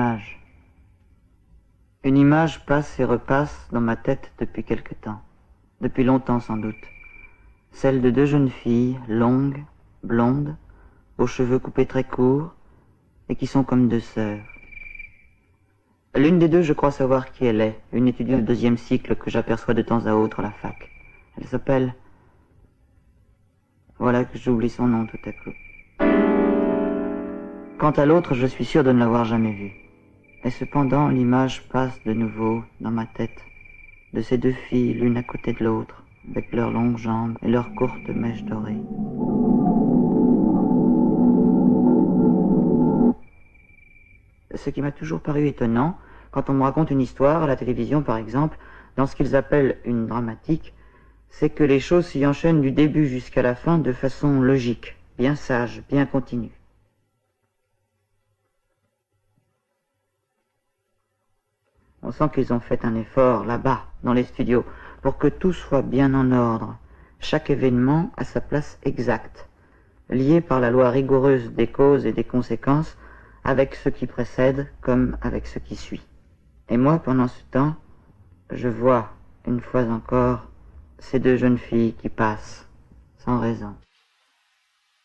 image. Une image passe et repasse dans ma tête depuis quelque temps, depuis longtemps sans doute. Celle de deux jeunes filles, longues, blondes, aux cheveux coupés très courts, et qui sont comme deux sœurs. L'une des deux, je crois savoir qui elle est, une étudiante de 2e cycle que j'aperçois de temps à autre à la fac. Elle s'appelle... Voilà que j'oublie son nom tout à coup. Quant à l'autre, je suis sûr de ne l'avoir jamais vue. Et cependant, l'image passe de nouveau dans ma tête, de ces deux filles l'une à côté de l'autre, avec leurs longues jambes et leurs courtes mèches dorées. Ce qui m'a toujours paru étonnant, quand on me raconte une histoire, à la télévision par exemple, dans ce qu'ils appellent une dramatique, c'est que les choses s'y enchaînent du début jusqu'à la fin de façon logique, bien sage, bien continue. On sent qu'ils ont fait un effort là-bas, dans les studios, pour que tout soit bien en ordre, chaque événement à sa place exacte, lié par la loi rigoureuse des causes et des conséquences, avec ce qui précède comme avec ce qui suit. Et moi, pendant ce temps, je vois, une fois encore, ces deux jeunes filles qui passent, sans raison.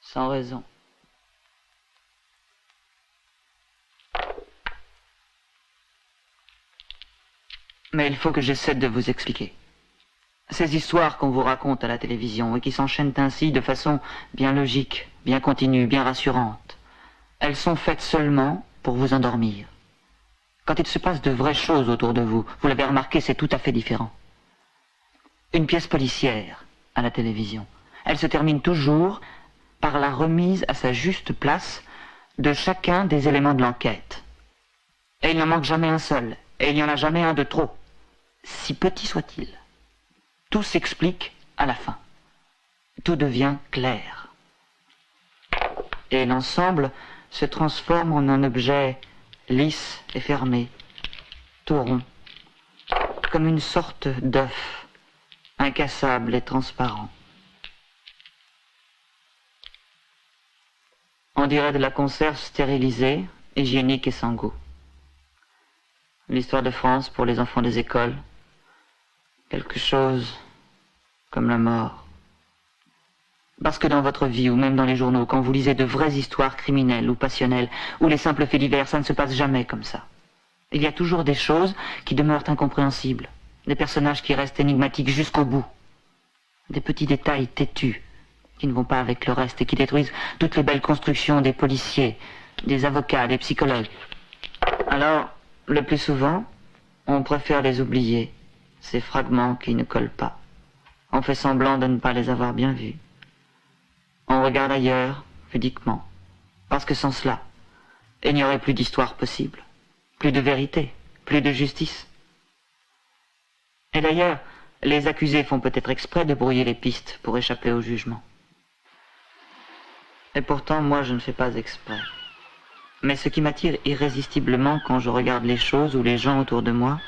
Sans raison. Mais il faut que j'essaie de vous expliquer. Ces histoires qu'on vous raconte à la télévision et qui s'enchaînent ainsi de façon bien logique, bien continue, bien rassurante, elles sont faites seulement pour vous endormir. Quand il se passe de vraies choses autour de vous, vous l'avez remarqué, c'est tout à fait différent. Une pièce policière à la télévision, elle se termine toujours par la remise à sa juste place de chacun des éléments de l'enquête. Et il n'en manque jamais un seul, et il n'y en a jamais un de trop, si petit soit-il. Tout s'explique à la fin. Tout devient clair. Et l'ensemble se transforme en un objet lisse et fermé, tout rond, comme une sorte d'œuf, incassable et transparent. On dirait de la conserve stérilisée, hygiénique et sans goût. L'histoire de France pour les enfants des écoles, quelque chose comme la mort. Parce que dans votre vie, ou même dans les journaux, quand vous lisez de vraies histoires criminelles ou passionnelles, ou les simples faits divers, ça ne se passe jamais comme ça. Il y a toujours des choses qui demeurent incompréhensibles, des personnages qui restent énigmatiques jusqu'au bout, des petits détails têtus qui ne vont pas avec le reste et qui détruisent toutes les belles constructions des policiers, des avocats, des psychologues. Alors, le plus souvent, on préfère les oublier, ces fragments qui ne collent pas. On fait semblant de ne pas les avoir bien vus. On regarde ailleurs, pudiquement, parce que sans cela, il n'y aurait plus d'histoire possible, plus de vérité, plus de justice. Et d'ailleurs, les accusés font peut-être exprès de brouiller les pistes pour échapper au jugement. Et pourtant, moi, je ne fais pas exprès. Mais ce qui m'attire irrésistiblement quand je regarde les choses ou les gens autour de moi,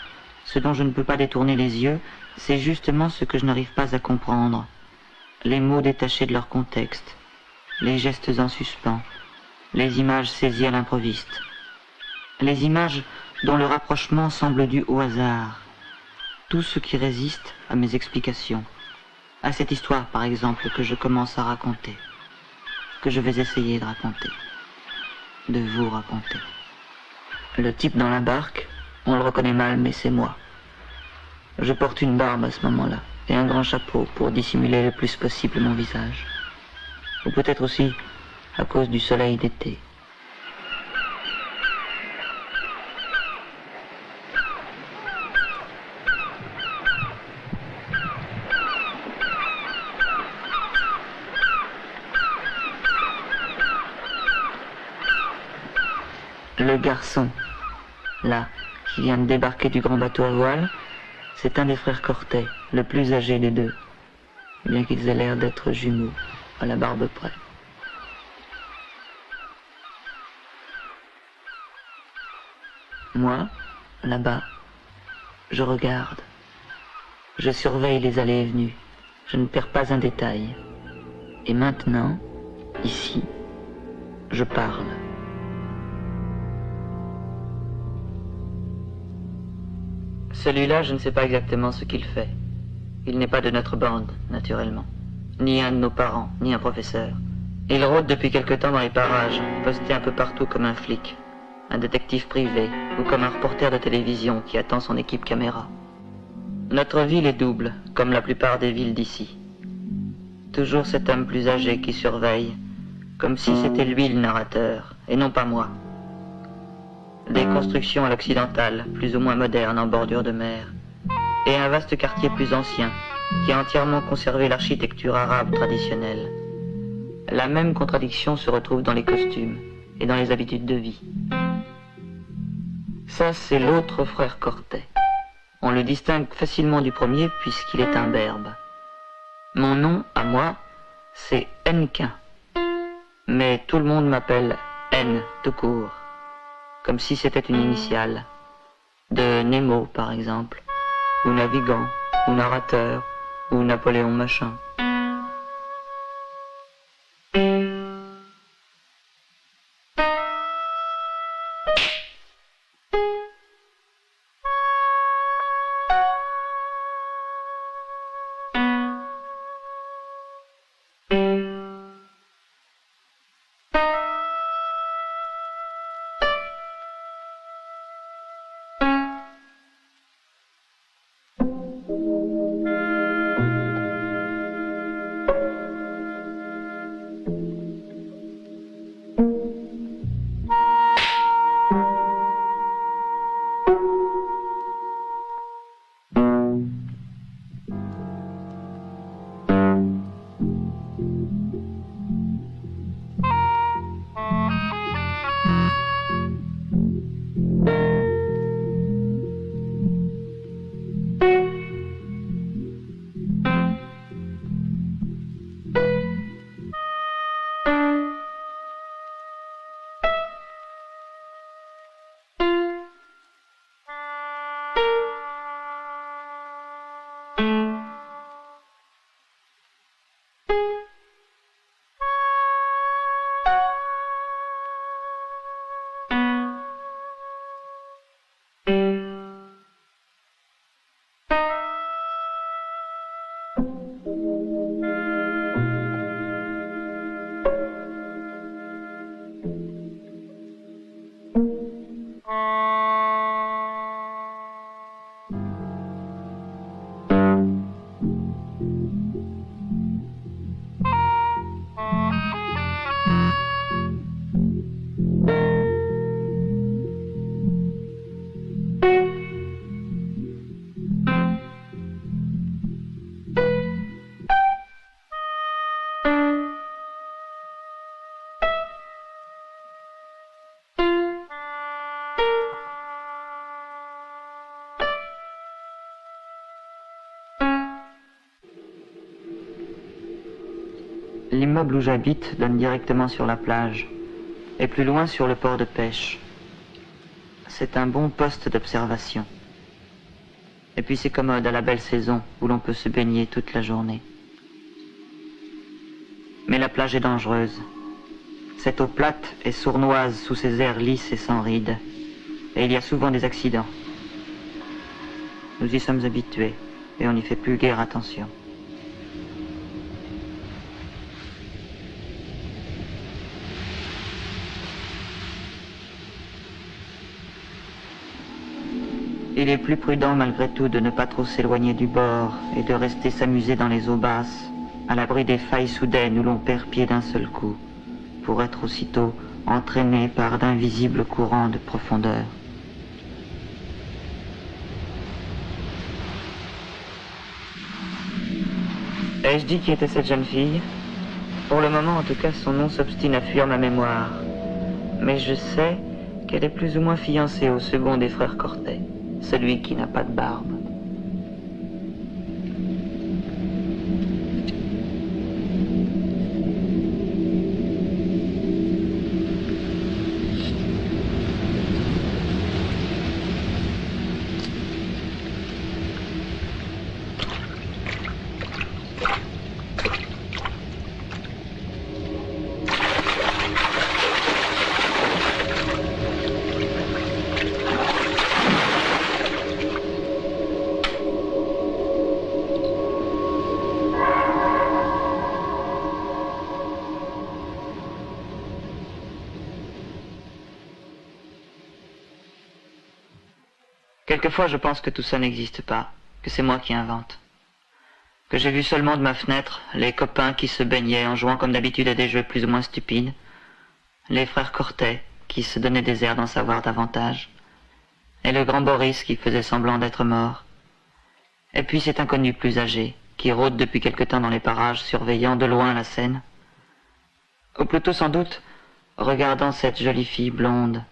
ce dont je ne peux pas détourner les yeux, c'est justement ce que je n'arrive pas à comprendre. Les mots détachés de leur contexte, les gestes en suspens, les images saisies à l'improviste, les images dont le rapprochement semble dû au hasard, tout ce qui résiste à mes explications, à cette histoire par exemple que je commence à raconter, que je vais essayer de raconter, de vous raconter. Le type dans la barque, on le reconnaît mal mais c'est moi. Je porte une barbe à ce moment-là et un grand chapeau pour dissimuler le plus possible mon visage. Ou peut-être aussi à cause du soleil d'été. Le garçon, là, qui vient de débarquer du grand bateau à voile, c'est un des frères Cortet, le plus âgé des deux, bien qu'ils aient l'air d'être jumeaux, à la barbe près. Moi, là-bas, je regarde, je surveille les allées et venues, je ne perds pas un détail. Et maintenant, ici, je parle. Celui-là, je ne sais pas exactement ce qu'il fait. Il n'est pas de notre bande, naturellement. Ni un de nos parents, ni un professeur. Il rôde depuis quelque temps dans les parages, posté un peu partout comme un flic, un détective privé, ou comme un reporter de télévision qui attend son équipe caméra. Notre ville est double, comme la plupart des villes d'ici. Toujours cet homme plus âgé qui surveille, comme si c'était lui le narrateur, et non pas moi. Des constructions à l'occidentale, plus ou moins modernes en bordure de mer, et un vaste quartier plus ancien, qui a entièrement conservé l'architecture arabe traditionnelle. La même contradiction se retrouve dans les costumes et dans les habitudes de vie. Ça, c'est l'autre frère Cortet. On le distingue facilement du premier puisqu'il est un berbe. Mon nom, à moi, c'est Hennequin. Mais tout le monde m'appelle N tout court, comme si c'était une initiale. De Nemo, par exemple, ou navigant, ou narrateur, ou Napoléon machin. L'immeuble où j'habite donne directement sur la plage, et plus loin sur le port de pêche. C'est un bon poste d'observation. Et puis c'est commode à la belle saison, où l'on peut se baigner toute la journée. Mais la plage est dangereuse. Cette eau plate est sournoise sous ses airs lisses et sans rides, et il y a souvent des accidents. Nous y sommes habitués, et on n'y fait plus guère attention. Il est plus prudent malgré tout de ne pas trop s'éloigner du bord et de rester s'amuser dans les eaux basses, à l'abri des failles soudaines où l'on perd pied d'un seul coup, pour être aussitôt entraîné par d'invisibles courants de profondeur. Ai-je dit qui était cette jeune fille? Pour le moment, en tout cas, son nom s'obstine à fuir ma mémoire. Mais je sais qu'elle est plus ou moins fiancée au second des frères Cortet, celui qui n'a pas de barbe. Quelquefois je pense que tout ça n'existe pas, que c'est moi qui invente. Que j'ai vu seulement de ma fenêtre les copains qui se baignaient en jouant comme d'habitude à des jeux plus ou moins stupides, les frères Cortet qui se donnaient des airs d'en savoir davantage, et le grand Boris qui faisait semblant d'être mort. Et puis cet inconnu plus âgé, qui rôde depuis quelque temps dans les parages, surveillant de loin la scène. Ou plutôt sans doute, regardant cette jolie fille blonde,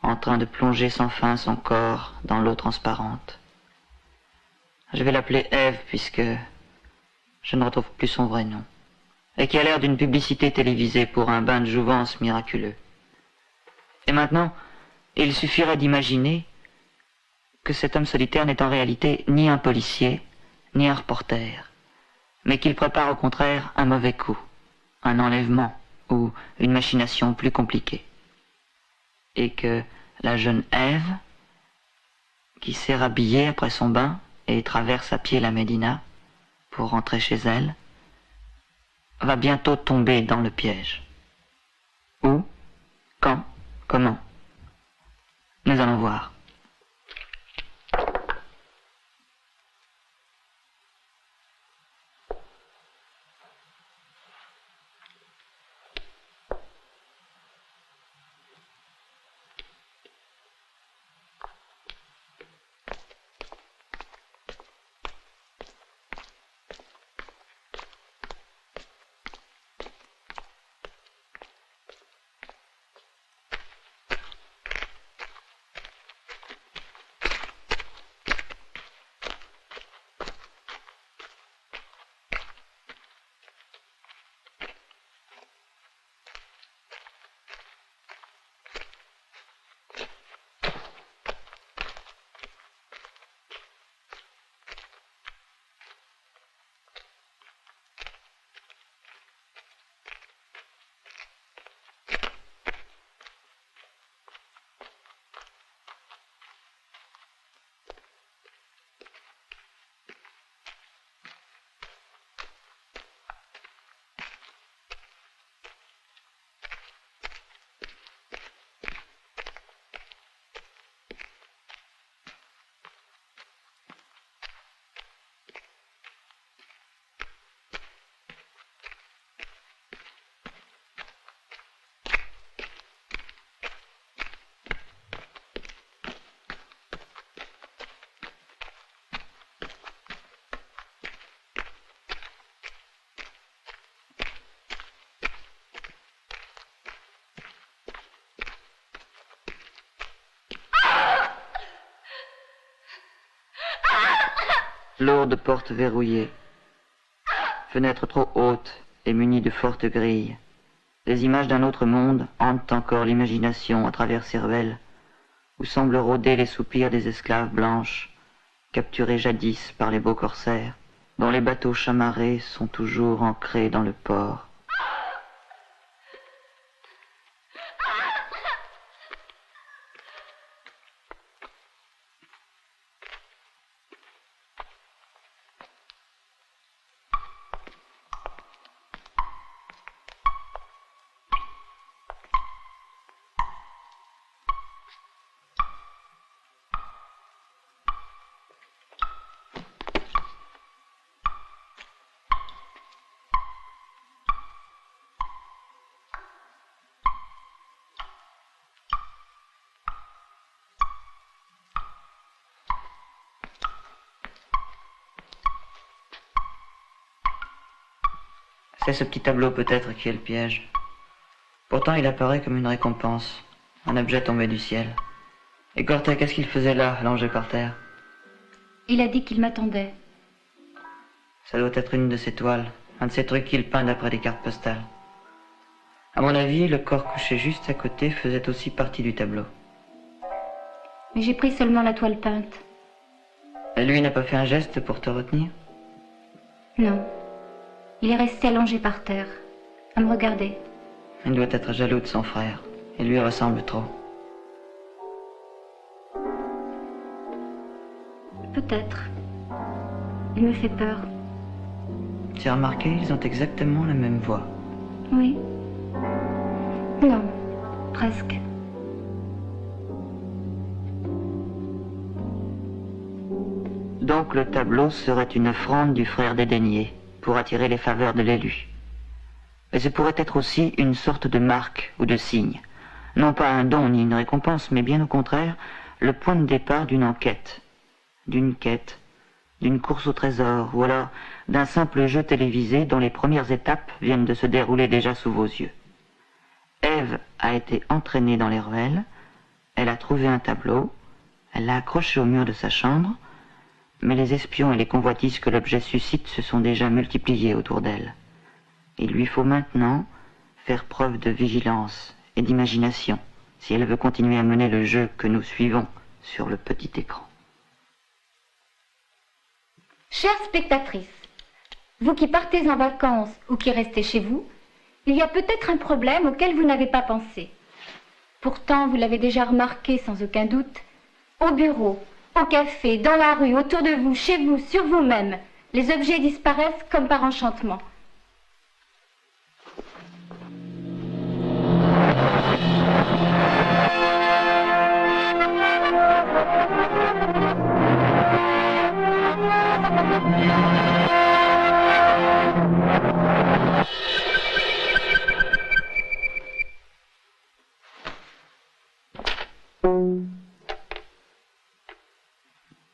en train de plonger sans fin son corps dans l'eau transparente. Je vais l'appeler Ève, puisque je ne retrouve plus son vrai nom, et qui a l'air d'une publicité télévisée pour un bain de jouvence miraculeux. Et maintenant, il suffirait d'imaginer que cet homme solitaire n'est en réalité ni un policier, ni un reporter, mais qu'il prépare au contraire un mauvais coup, un enlèvement ou une machination plus compliquée. Et que la jeune Ève, qui s'est rhabillée après son bain et traverse à pied la Médina pour rentrer chez elle, va bientôt tomber dans le piège. Où? Quand? Comment? Nous allons voir. Lourde porte verrouillée, fenêtre trop haute et munie de fortes grilles. Les images d'un autre monde hantent encore l'imagination à travers ces ruelles, où semblent rôder les soupirs des esclaves blanches, capturées jadis par les beaux corsaires, dont les bateaux chamarrés sont toujours ancrés dans le port. C'est ce petit tableau peut-être qui est le piège. Pourtant il apparaît comme une récompense, un objet tombé du ciel. Et Cortet, qu'est-ce qu'il faisait là, allongé par terre? Il a dit qu'il m'attendait. Ça doit être une de ses toiles, un de ces trucs qu'il peint d'après des cartes postales. À mon avis, le corps couché juste à côté faisait aussi partie du tableau. Mais j'ai pris seulement la toile peinte. Et lui n'a pas fait un geste pour te retenir? Non. Il est resté allongé par terre, à me regarder. Il doit être jaloux de son frère. Il lui ressemble trop. Peut-être. Il me fait peur. Tu as remarqué, ils ont exactement la même voix. Oui. Non, presque. Donc le tableau serait une offrande du frère dédaigné pour attirer les faveurs de l'élu. Mais ce pourrait être aussi une sorte de marque ou de signe. Non pas un don ni une récompense, mais bien au contraire, le point de départ d'une enquête, d'une quête, d'une course au trésor, ou alors d'un simple jeu télévisé dont les premières étapes viennent de se dérouler déjà sous vos yeux. Ève a été entraînée dans les ruelles, elle a trouvé un tableau, elle l'a accroché au mur de sa chambre, mais les espions et les convoitises que l'objet suscite se sont déjà multipliés autour d'elle. Il lui faut maintenant faire preuve de vigilance et d'imagination si elle veut continuer à mener le jeu que nous suivons sur le petit écran. Chère spectatrice, vous qui partez en vacances ou qui restez chez vous, il y a peut-être un problème auquel vous n'avez pas pensé. Pourtant, vous l'avez déjà remarqué sans aucun doute, au bureau, au café, dans la rue, autour de vous, chez vous, sur vous-même, les objets disparaissent comme par enchantement.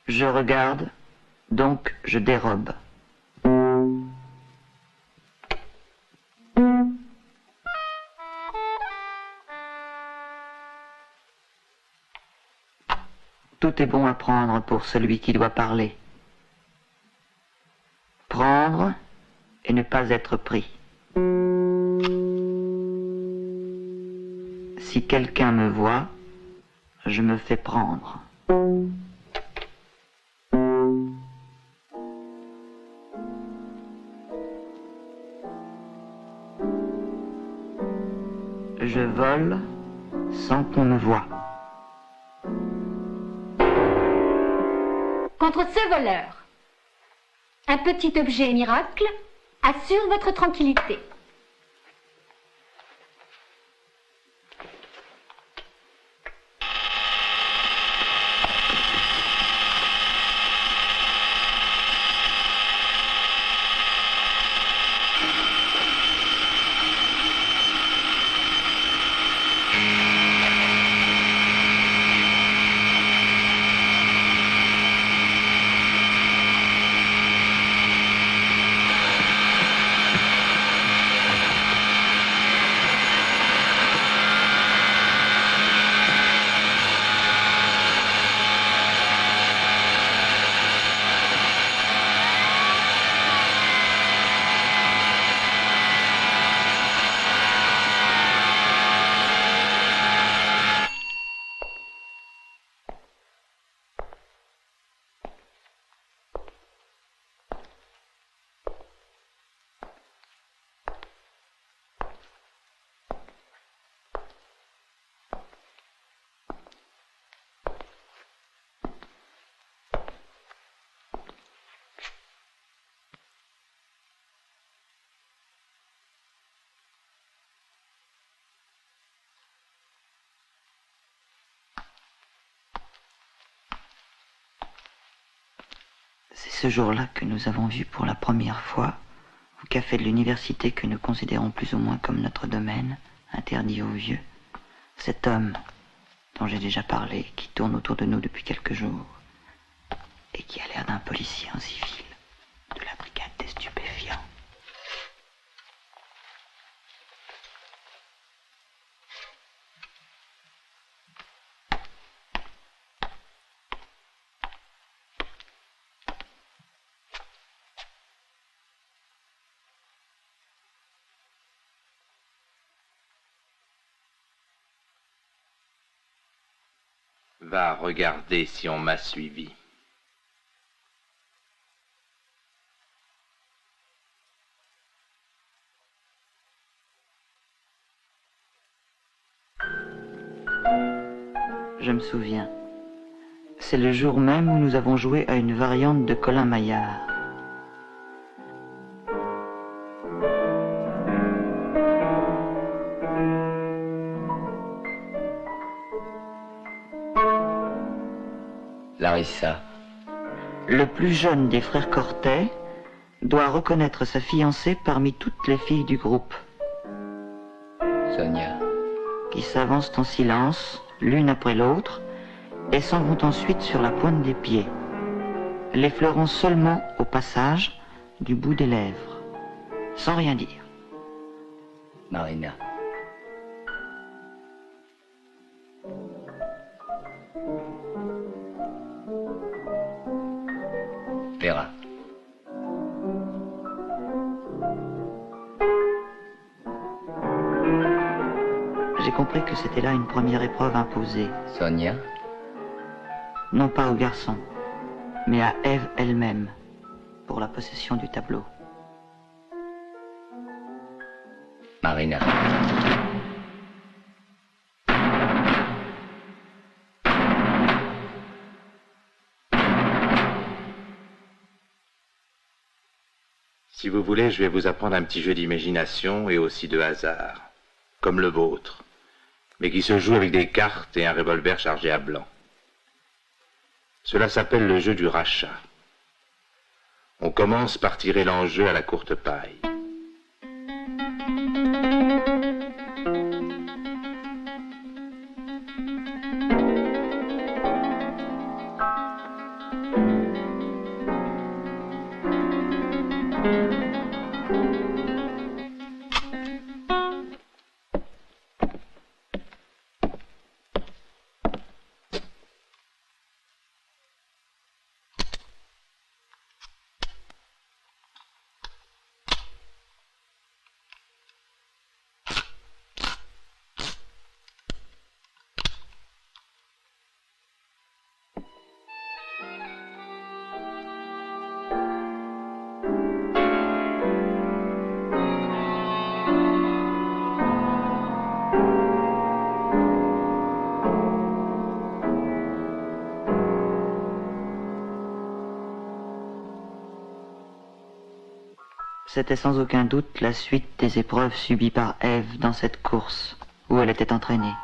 Je regarde, donc je dérobe. Tout est bon à prendre pour celui qui doit parler. Prendre et ne pas être pris. Si quelqu'un me voit, je me fais prendre. Je vole sans qu'on me voie. Contre ce voleur, un petit objet miracle assure votre tranquillité. C'est ce jour-là que nous avons vu pour la première fois, au café de l'université que nous considérons plus ou moins comme notre domaine, interdit aux vieux, cet homme dont j'ai déjà parlé, qui tourne autour de nous depuis quelques jours, et qui a l'air d'un policier en civil, de la brigade des stupéfiants. Va regarder si on m'a suivi. Je me souviens. C'est le jour même où nous avons joué à une variante de Colin Maillard. Larissa, Le plus jeune des frères Cortet doit reconnaître sa fiancée parmi toutes les filles du groupe. Sonia. Qui s'avancent en silence, l'une après l'autre, et s'en vont ensuite sur la pointe des pieds, l'effleurant seulement au passage du bout des lèvres, sans rien dire. Marina. Vera. J'ai compris que c'était là une première épreuve imposée. Sonia. Non pas au garçon, mais à Ève elle-même, pour la possession du tableau. Marina. Si vous voulez, je vais vous apprendre un petit jeu d'imagination et aussi de hasard, comme le vôtre, mais qui se joue avec des cartes et un revolver chargé à blanc. Cela s'appelle le jeu du rachat. On commence par tirer l'enjeu à la courte paille. C'était sans aucun doute la suite des épreuves subies par Ève dans cette course où elle était entraînée.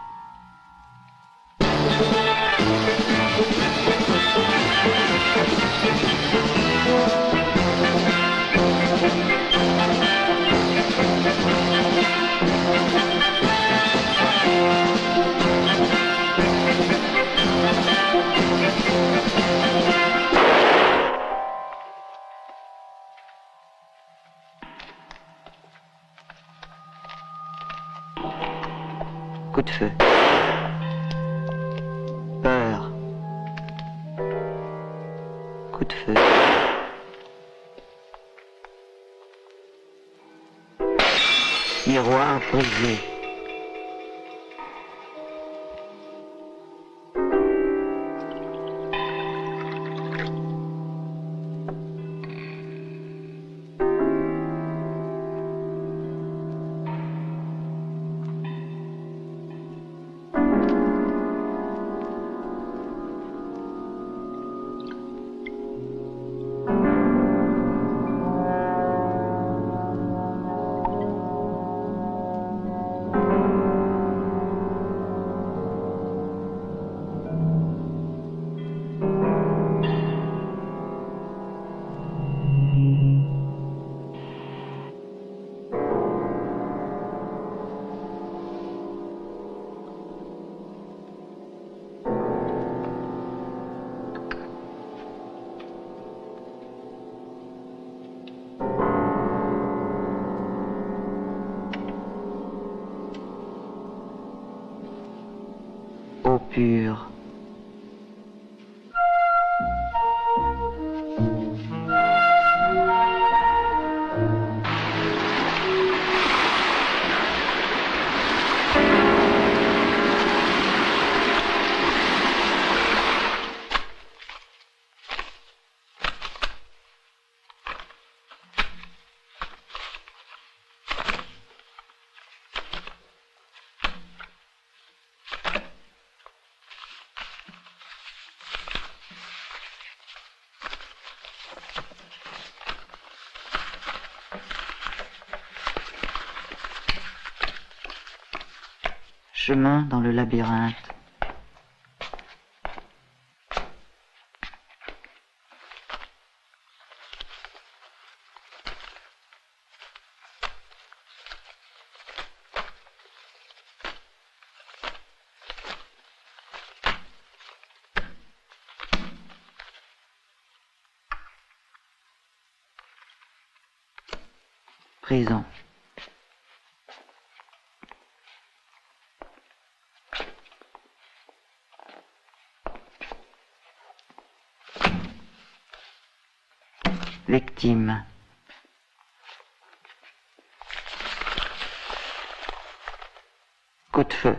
Coup de feu. Peur. Coup de feu. Miroir brisé. Eau pure. Chemin dans le labyrinthe. Prison. Victime. Coup de feu.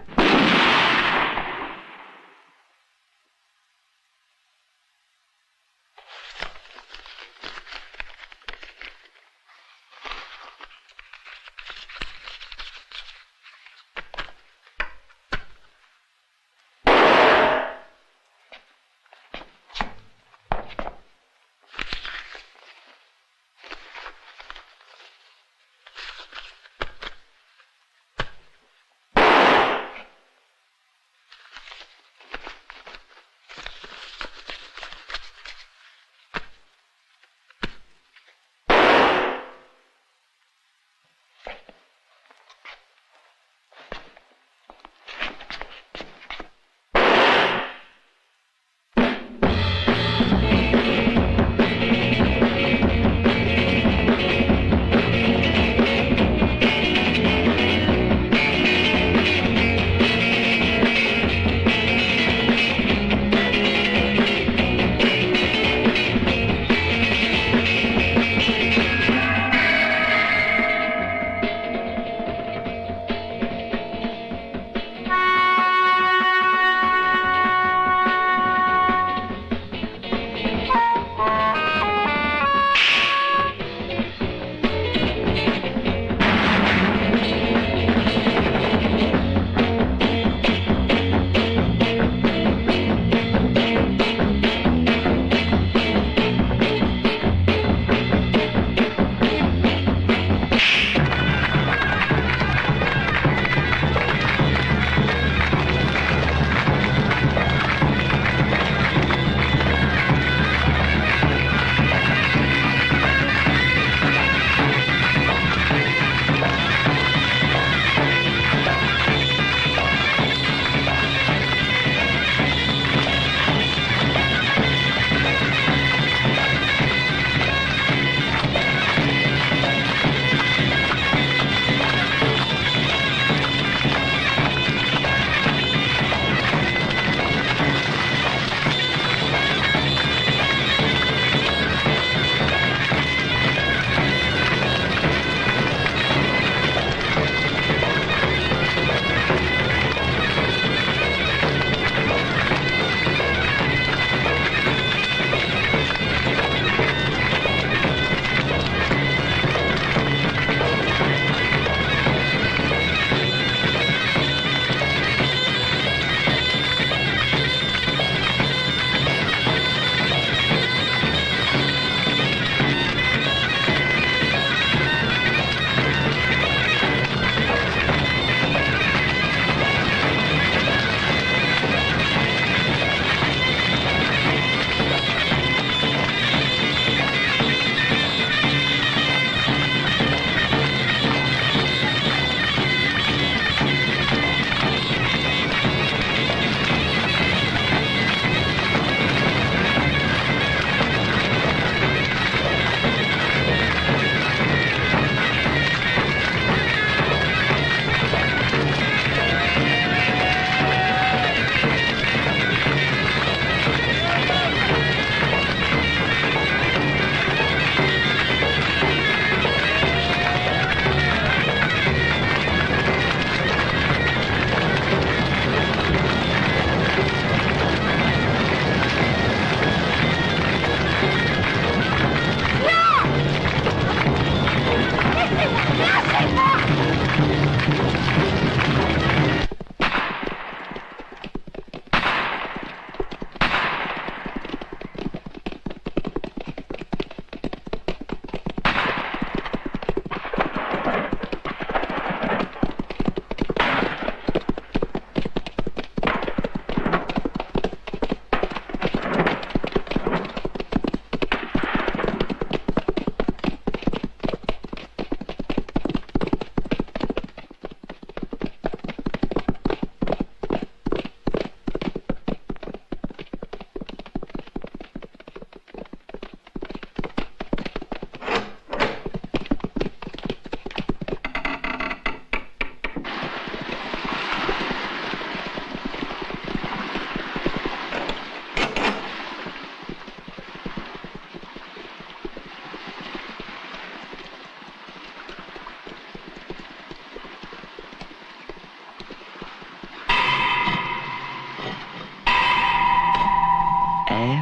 Ève,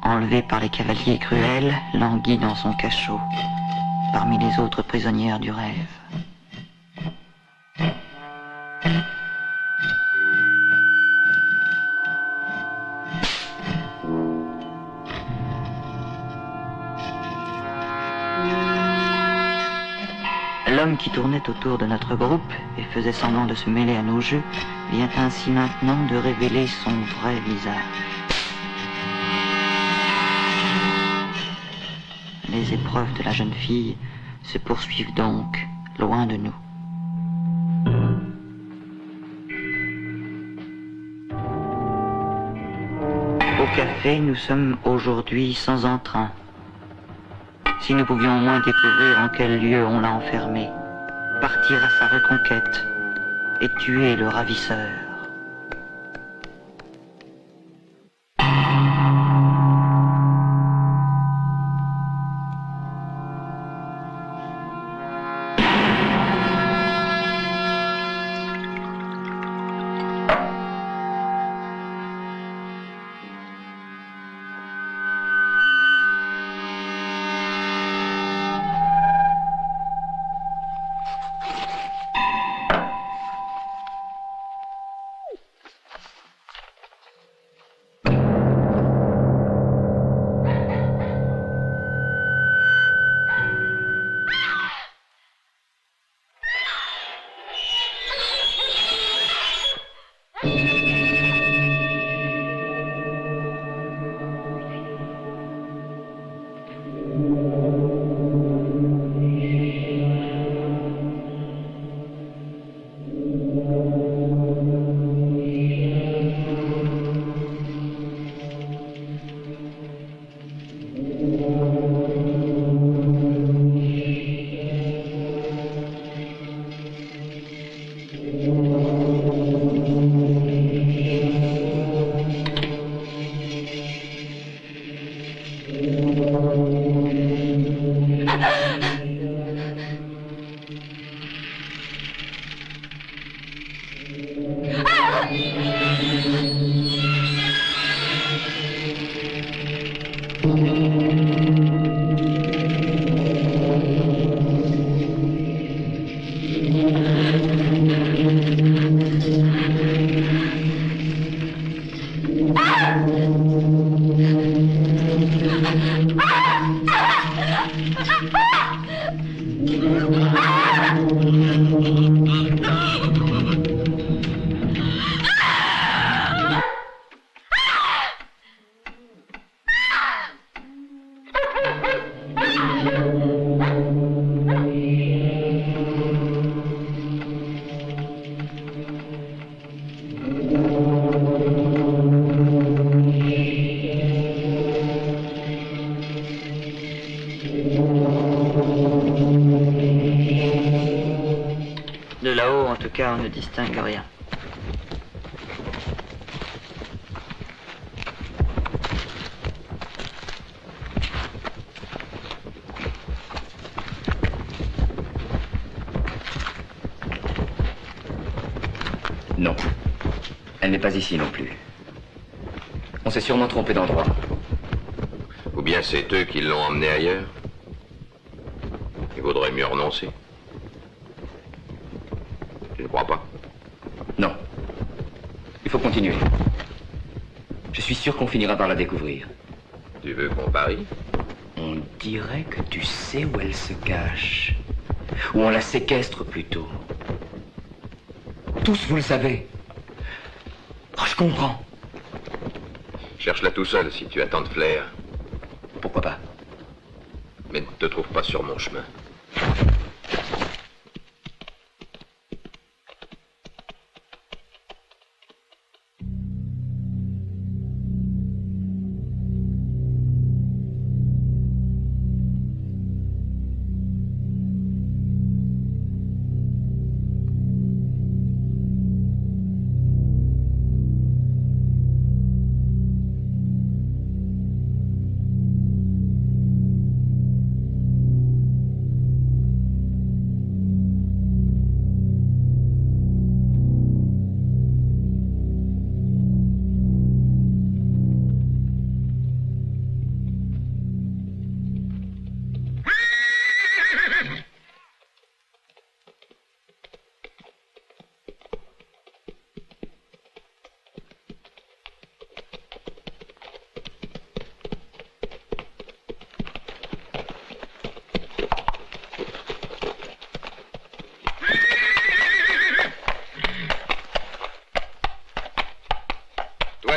enlevée par les cavaliers cruels, languit dans son cachot, parmi les autres prisonnières du rêve. L'homme qui tournait autour de notre groupe et faisait semblant de se mêler à nos jeux vient ainsi maintenant de révéler son vrai visage. Les épreuves de la jeune fille se poursuivent donc loin de nous. Au café, nous sommes aujourd'hui sans entrain. Si nous pouvions au moins découvrir en quel lieu on l'a enfermé, partir à sa reconquête et tuer le ravisseur. De là-haut, en tout cas, on ne distingue rien. Non. Elle n'est pas ici non plus. On s'est sûrement trompé d'endroit. Ou bien c'est eux qui l'ont emmené ailleurs. Il vaudrait mieux renoncer. Tu ne crois pas? Non. Il faut continuer. Je suis sûr qu'on finira par la découvrir. Tu veux qu'on parie? On dirait que tu sais où elle se cache. Ou on la séquestre plutôt. Tous, vous le savez. Oh, je comprends. Cherche-la tout seul si tu as tant de flair. Pourquoi pas? Mais ne te trouve pas sur mon chemin.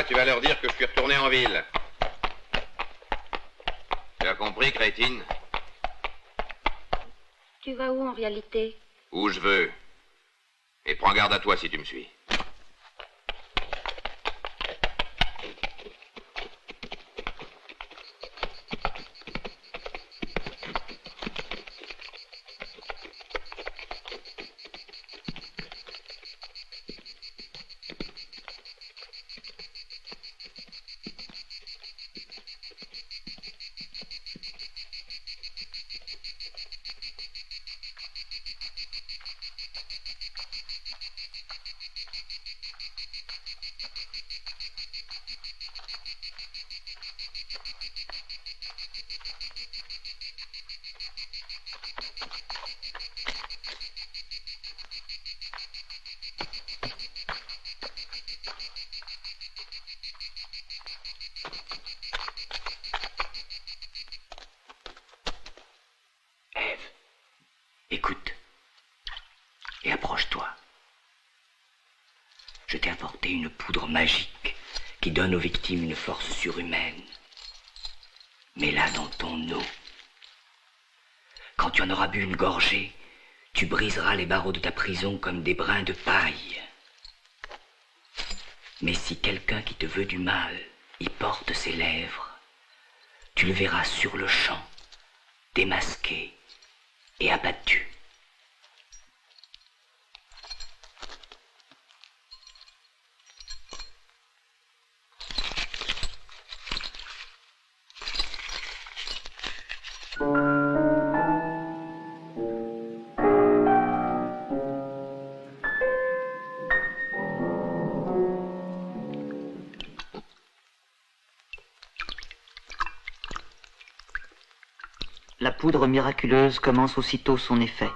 tu vas leur dire que je suis retourné en ville. Tu as compris, crétine? Tu vas où en réalité? Où je veux. Et prends garde à toi si tu me suis. Écoute, et approche-toi. Je t'ai apporté une poudre magique qui donne aux victimes une force surhumaine. Mets-la dans ton eau. Quand tu en auras bu une gorgée, tu briseras les barreaux de ta prison comme des brins de paille. Mais si quelqu'un qui te veut du mal y porte ses lèvres, tu le verras sur le champ, démasqué et abattu. La poudre miraculeuse commence aussitôt son effet.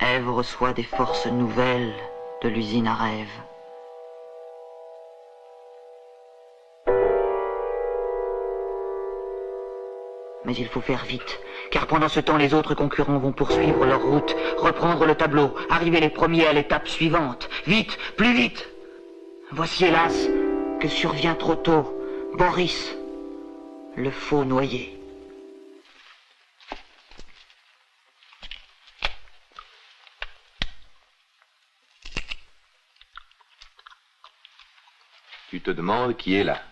Ève reçoit des forces nouvelles de l'usine à rêve. Mais il faut faire vite, car pendant ce temps, les autres concurrents vont poursuivre leur route, reprendre le tableau, arriver les premiers à l'étape suivante. Vite, plus vite! Voici hélas que survient trop tôt Boris, le faux noyé. Tu te demandes qui est là.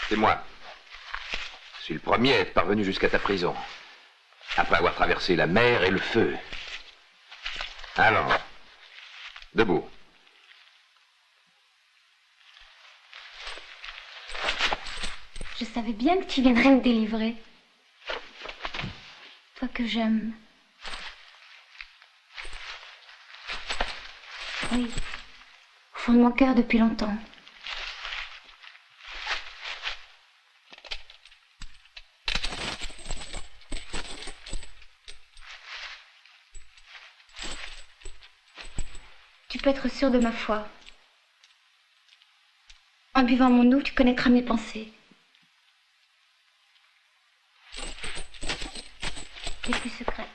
C'est moi. Je suis le premier à être parvenu jusqu'à ta prison. Après avoir traversé la mer et le feu. Alors, debout. Je savais bien que tu viendrais me délivrer. Toi que j'aime. Oui, au fond de mon cœur depuis longtemps. Tu peux être sûr de ma foi. En buvant mon eau, tu connaîtras mes pensées. Les plus secrètes.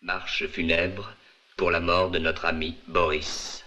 Marche funèbre pour la mort de notre ami Boris.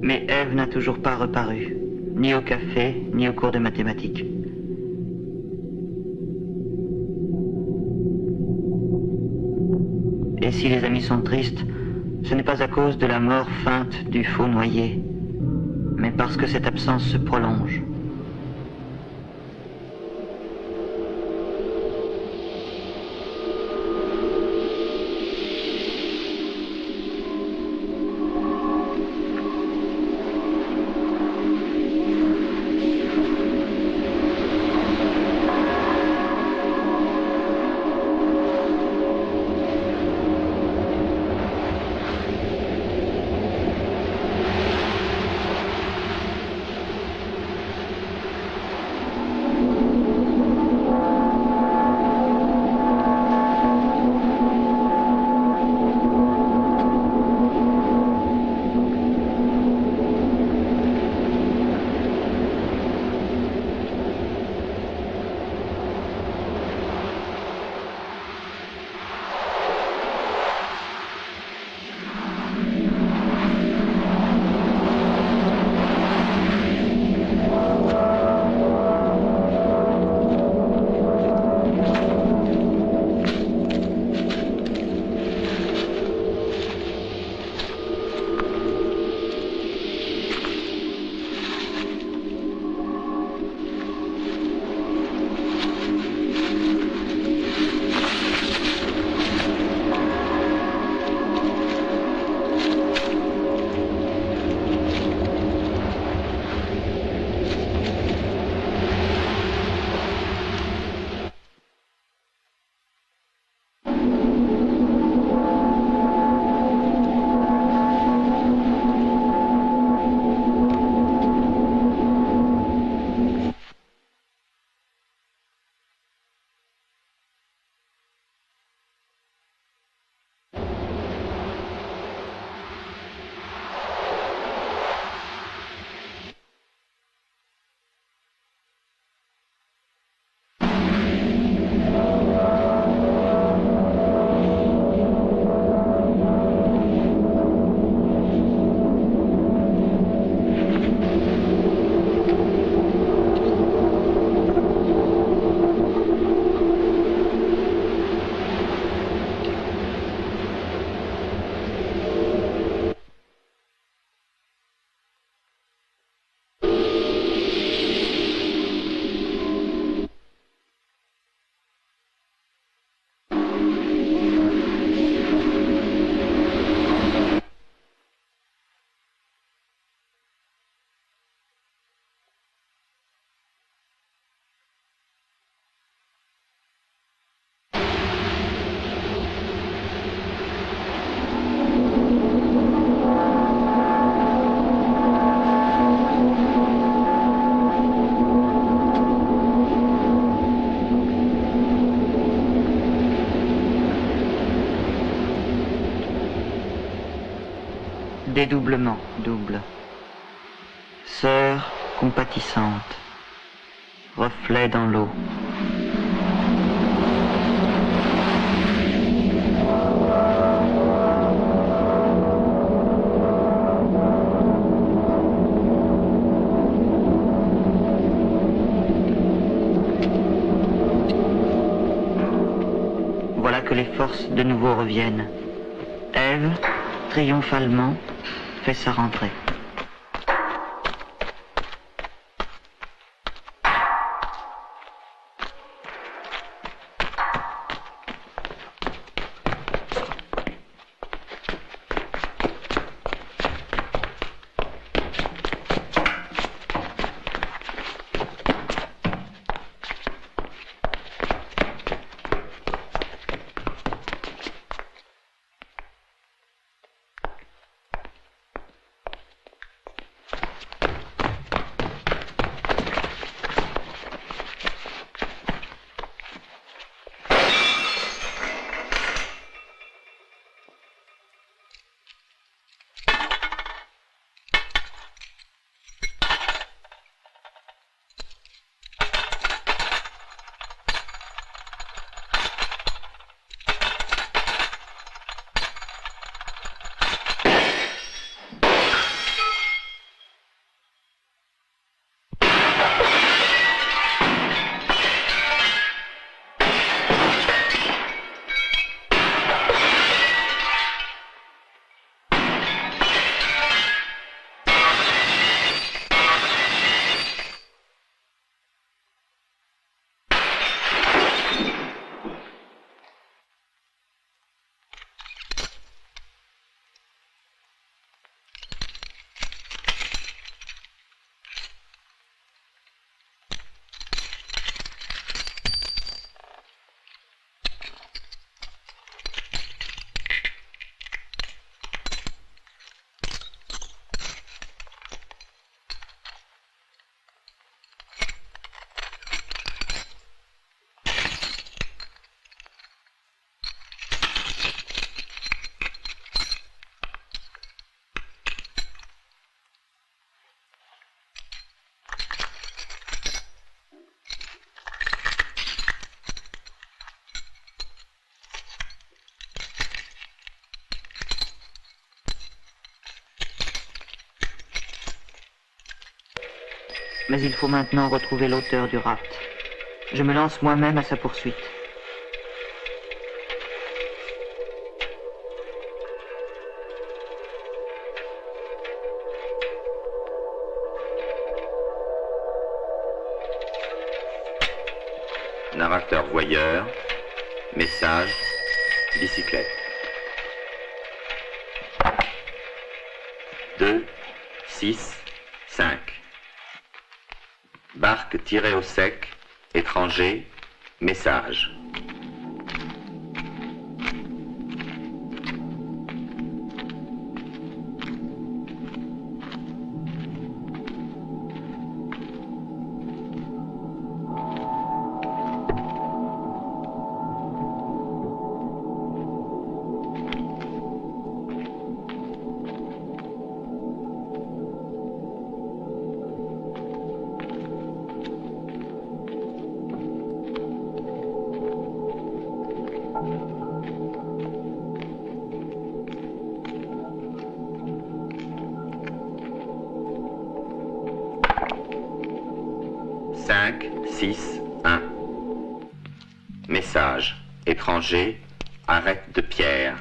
Mais Ève n'a toujours pas reparu, ni au café, ni au cours de mathématiques. Et si les amis sont tristes, ce n'est pas à cause de la mort feinte du faux noyé, mais parce que cette absence se prolonge. Dédoublement, double. Sœur compatissante. Reflet dans l'eau. Voilà que les forces de nouveau reviennent. Ève, triomphalement, fait sa rentrée. Mais il faut maintenant retrouver l'auteur du rapt. Je me lance moi-même à sa poursuite. Narrateur voyeur, message, bicyclette. 2, 6, 5. Barque tirée au sec, étranger, message. Message, étranger, arête de pierre.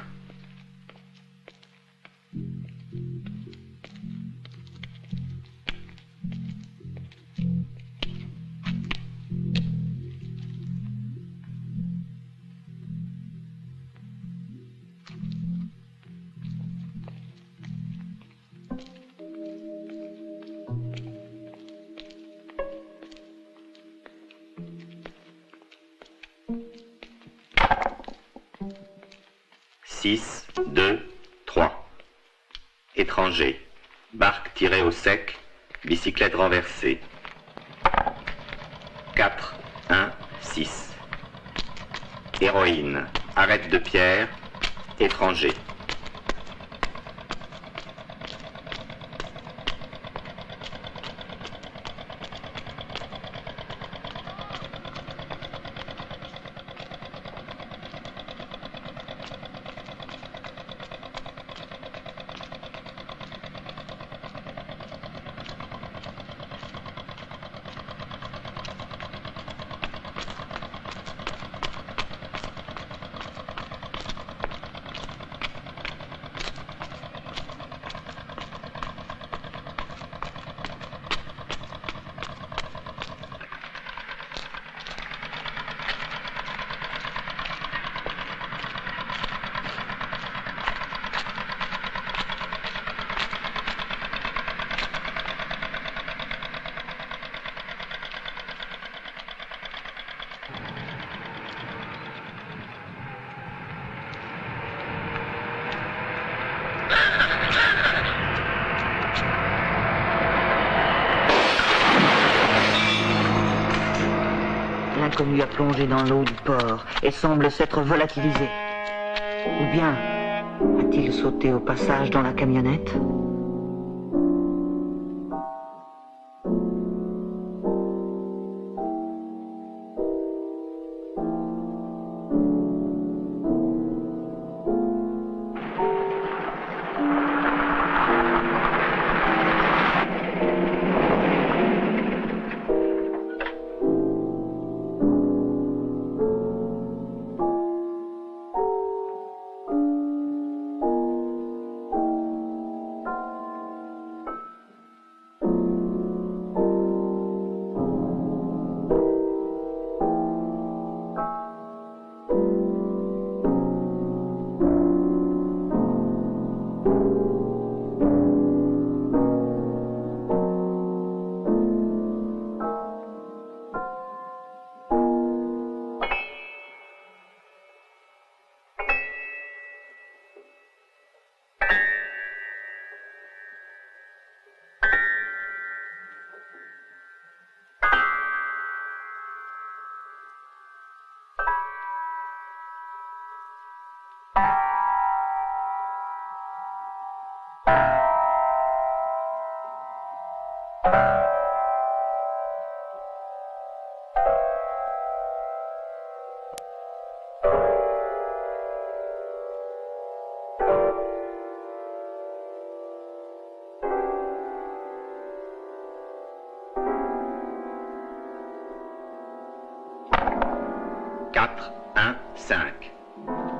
Six, 2, 3. Étranger. Barque tirée au sec. Bicyclette renversée. 4, 1, 6. Héroïne. Arête de pierre. Étranger. l'inconnu a plongé dans l'eau du port et semble s'être volatilisé. Ou bien a-t-il sauté au passage dans la camionnette ?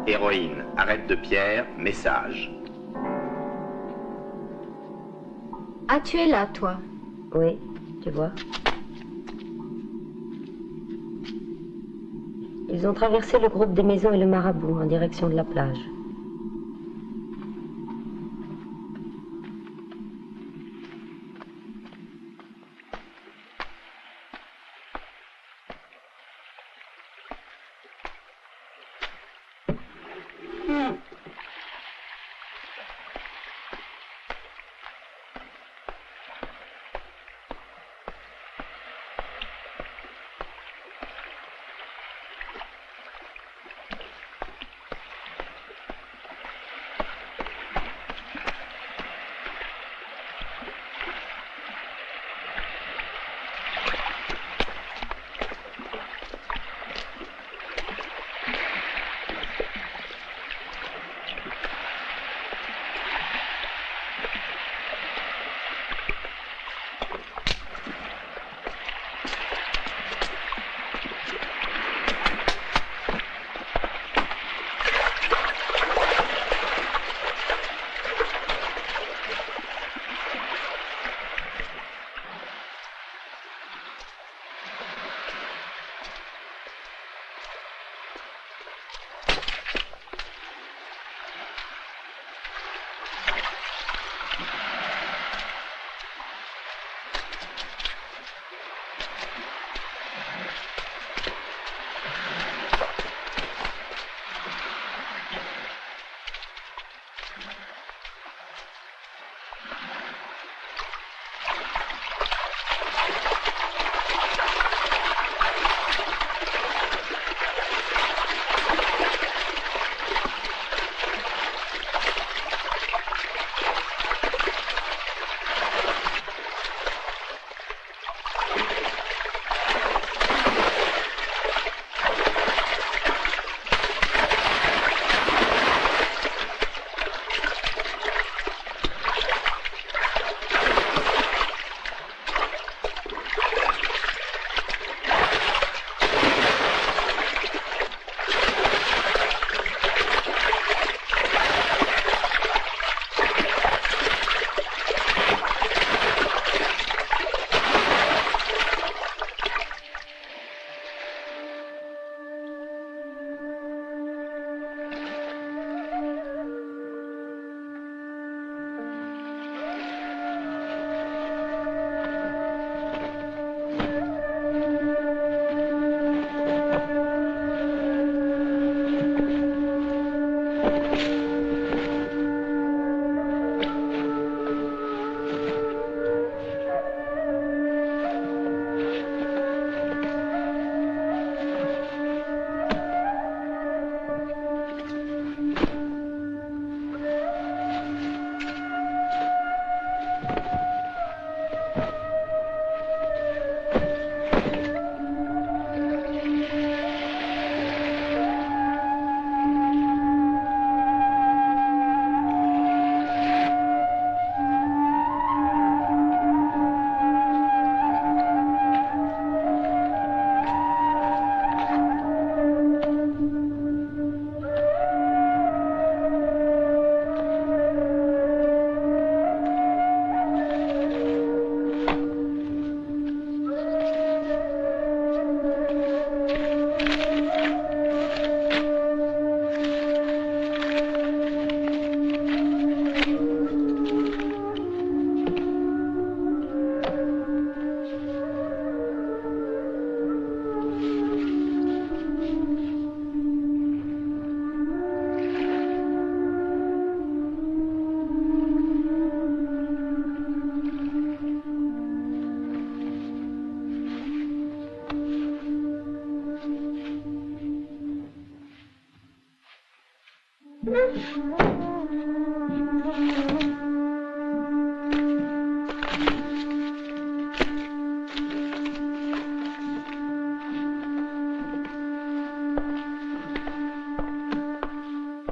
Héroïne, arrête de pierre, message. Ah, tu es là, toi. Oui, tu vois. Ils ont traversé le groupe des maisons et le marabout en direction de la plage.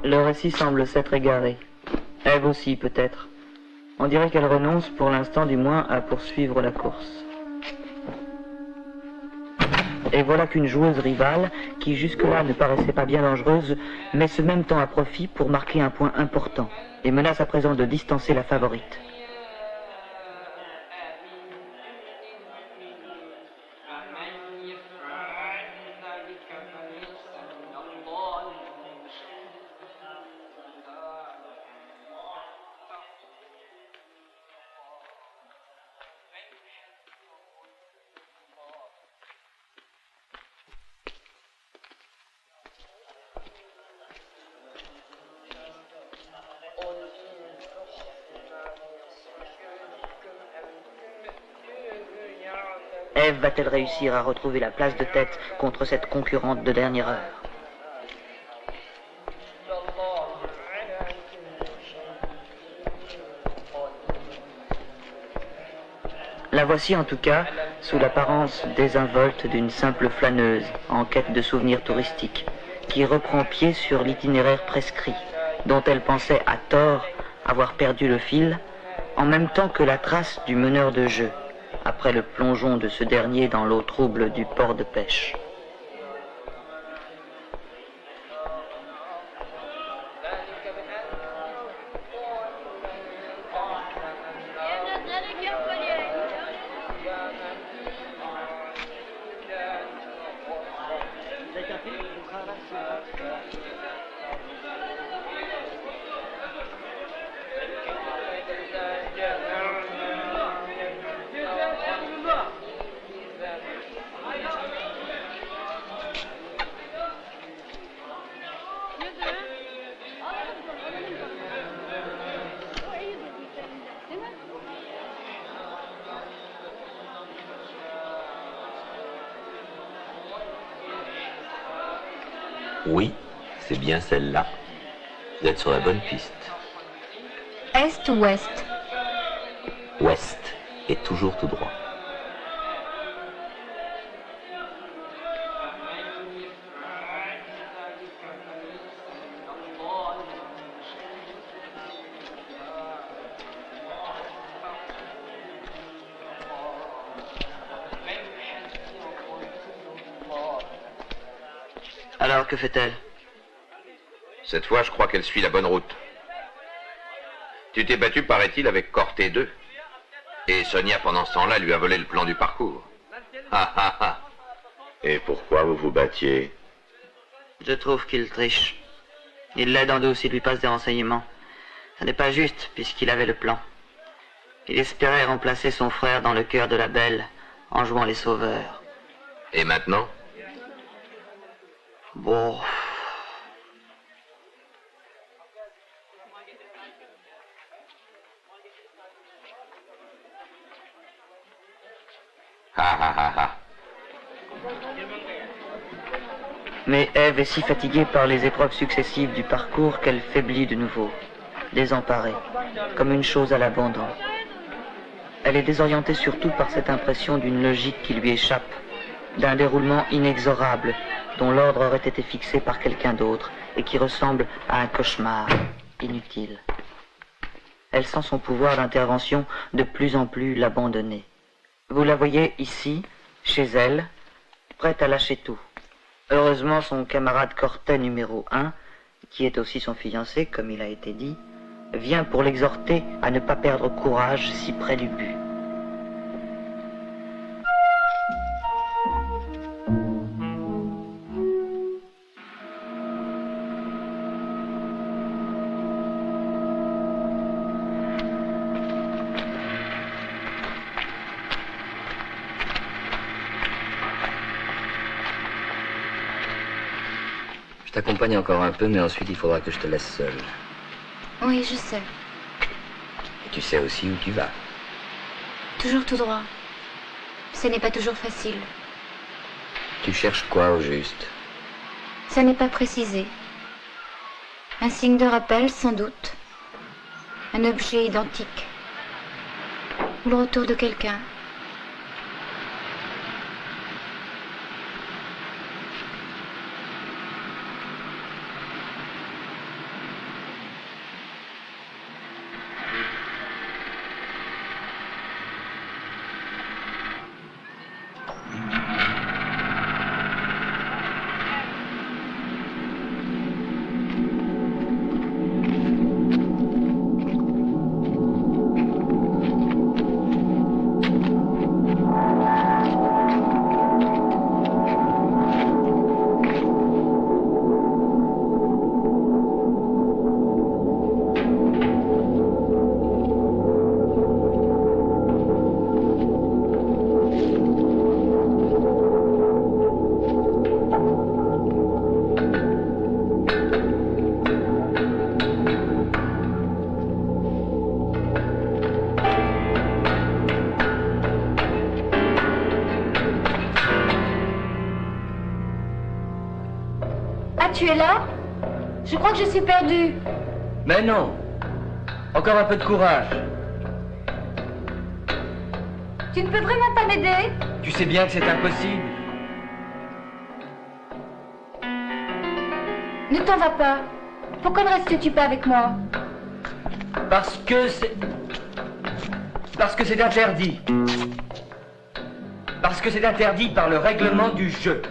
Le récit semble s'être égaré. Ève aussi, peut-être. On dirait qu'elle renonce, pour l'instant du moins, à poursuivre la course. Et voilà qu'une joueuse rivale, qui jusque-là ne paraissait pas bien dangereuse, met ce même temps à profit pour marquer un point important, et menace à présent de distancer la favorite. Ève va-t-elle réussir à retrouver la place de tête contre cette concurrente de dernière heure? La voici en tout cas, sous l'apparence désinvolte d'une simple flâneuse en quête de souvenirs touristiques, qui reprend pied sur l'itinéraire prescrit, dont elle pensait à tort avoir perdu le fil, en même temps que la trace du meneur de jeu, après le plongeon de ce dernier dans l'eau trouble du port de pêche. Oui, c'est bien celle-là. Vous êtes sur la bonne piste. Est ou ouest? Ouest, et toujours tout droit. Alors, que fait-elle? Cette fois, je crois qu'elle suit la bonne route. Tu t'es battu, paraît-il, avec Corté 2. Et Sonia, pendant ce temps-là, lui a volé le plan du parcours. Ah ah ah. Et pourquoi vous vous battiez? Je trouve qu'il triche. Il l'aide en dos s'il lui passe des renseignements. Ce n'est pas juste, puisqu'il avait le plan. Il espérait remplacer son frère dans le cœur de la belle, en jouant les sauveurs. Et maintenant? Bon... Ah ah ah ah. Mais Ève est si fatiguée par les épreuves successives du parcours qu'elle faiblit de nouveau, désemparée, comme une chose à l'abandon. Elle est désorientée surtout par cette impression d'une logique qui lui échappe, d'un déroulement inexorable dont l'ordre aurait été fixé par quelqu'un d'autre et qui ressemble à un cauchemar inutile. Elle sent son pouvoir d'intervention de plus en plus l'abandonner. Vous la voyez ici, chez elle, prête à lâcher tout. Heureusement, son camarade Cortet numéro 1, qui est aussi son fiancé, comme il a été dit, vient pour l'exhorter à ne pas perdre courage si près du but. Je t'accompagne encore un peu, mais ensuite il faudra que je te laisse seul. Oui, je sais. Et tu sais aussi où tu vas. Toujours tout droit. Ce n'est pas toujours facile. Tu cherches quoi au juste? Ça n'est pas précisé. Un signe de rappel, sans doute. Un objet identique. Ou le retour de quelqu'un. Tu es là? Je crois que je suis perdue. Mais non. Encore un peu de courage. Tu ne peux vraiment pas m'aider? Tu sais bien que c'est impossible. Ne t'en va pas. Pourquoi ne restes-tu pas avec moi? Parce que c'est interdit. Parce que c'est interdit par le règlement du jeu.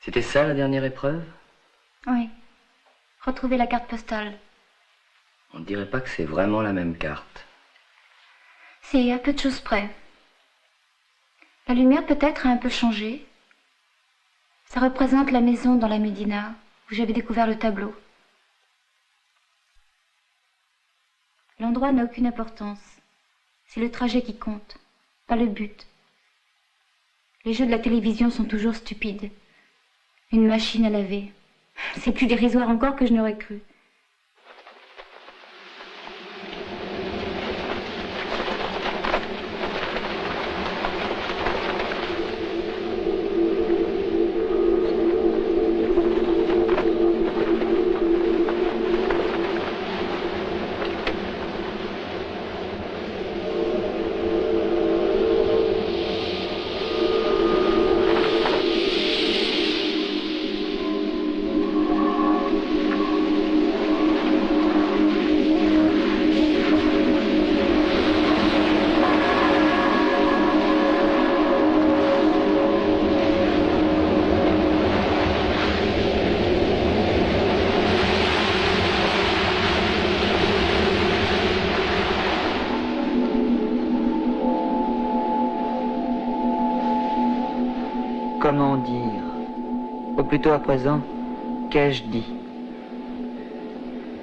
C'était ça la dernière épreuve? Oui. Retrouvez la carte postale. On ne dirait pas que c'est vraiment la même carte. C'est à peu de choses près. La lumière peut-être a un peu changé. Ça représente la maison dans la Médina où j'avais découvert le tableau. L'endroit n'a aucune importance. C'est le trajet qui compte, pas le but. Les jeux de la télévision sont toujours stupides. Une machine à laver. C'est plus dérisoire encore que je n'aurais cru. Comment dire? Ou plutôt à présent, qu'ai-je dit?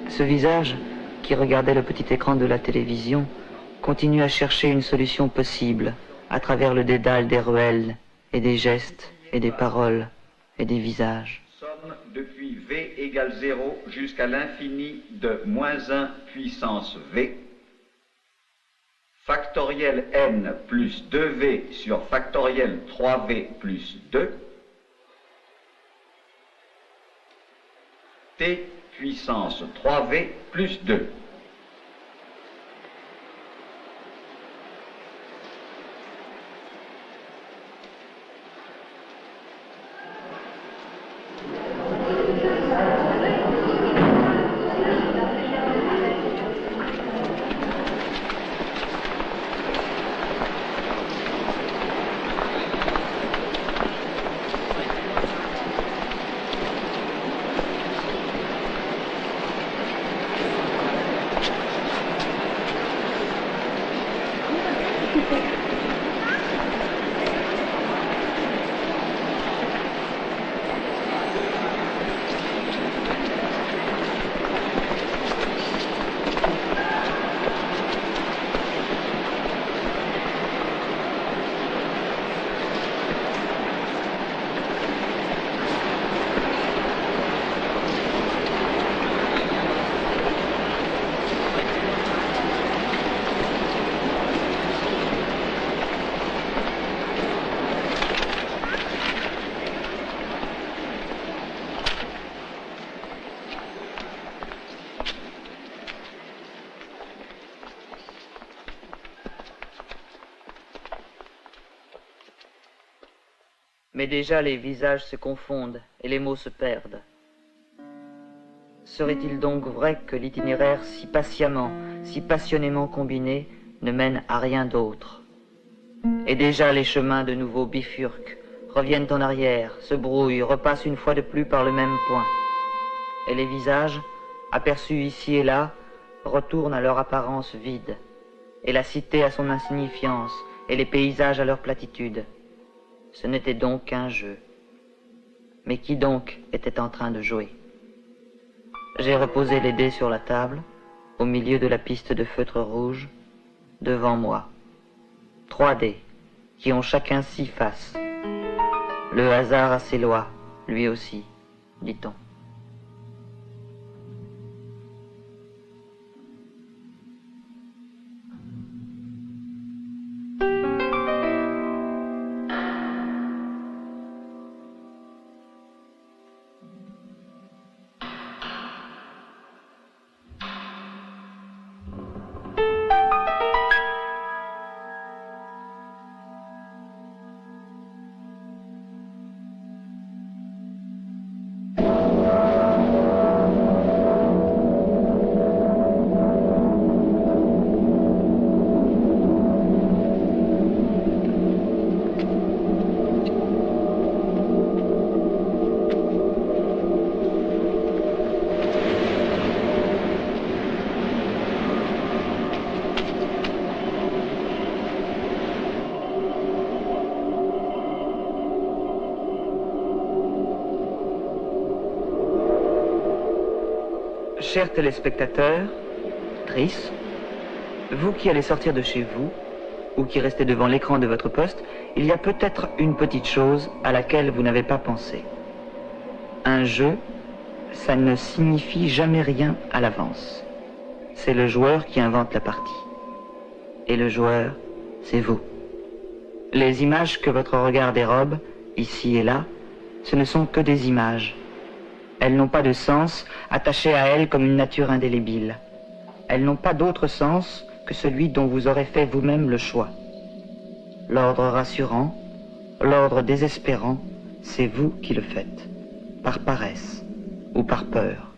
Ce visage, qui regardait le petit écran de la télévision, continue à chercher une solution possible à travers le dédale des ruelles et des gestes et des paroles et des visages. Somme depuis V égale 0 jusqu'à l'infini de moins 1 puissance V, factoriel n plus 2v sur factoriel 3v plus 2, t puissance 3v plus 2. Mais déjà les visages se confondent et les mots se perdent. Serait-il donc vrai que l'itinéraire si patiemment, si passionnément combiné ne mène à rien d'autre? Et déjà les chemins de nouveau bifurquent, reviennent en arrière, se brouillent, repassent une fois de plus par le même point. Et les visages, aperçus ici et là, retournent à leur apparence vide, et la cité à son insignifiance, et les paysages à leur platitude. Ce n'était donc qu'un jeu. Mais qui donc était en train de jouer? J'ai reposé les dés sur la table, au milieu de la piste de feutre rouge, devant moi. 3 dés, qui ont chacun 6 faces. Le hasard a ses lois, lui aussi, dit-on. Chers téléspectateurs, Trice, vous qui allez sortir de chez vous, ou qui restez devant l'écran de votre poste, il y a peut-être une petite chose à laquelle vous n'avez pas pensé. Un jeu, ça ne signifie jamais rien à l'avance. C'est le joueur qui invente la partie. Et le joueur, c'est vous. Les images que votre regard dérobe, ici et là, ce ne sont que des images. Elles n'ont pas de sens attaché à elles comme une nature indélébile. Elles n'ont pas d'autre sens que celui dont vous aurez fait vous-même le choix. L'ordre rassurant, l'ordre désespérant, c'est vous qui le faites, par paresse ou par peur.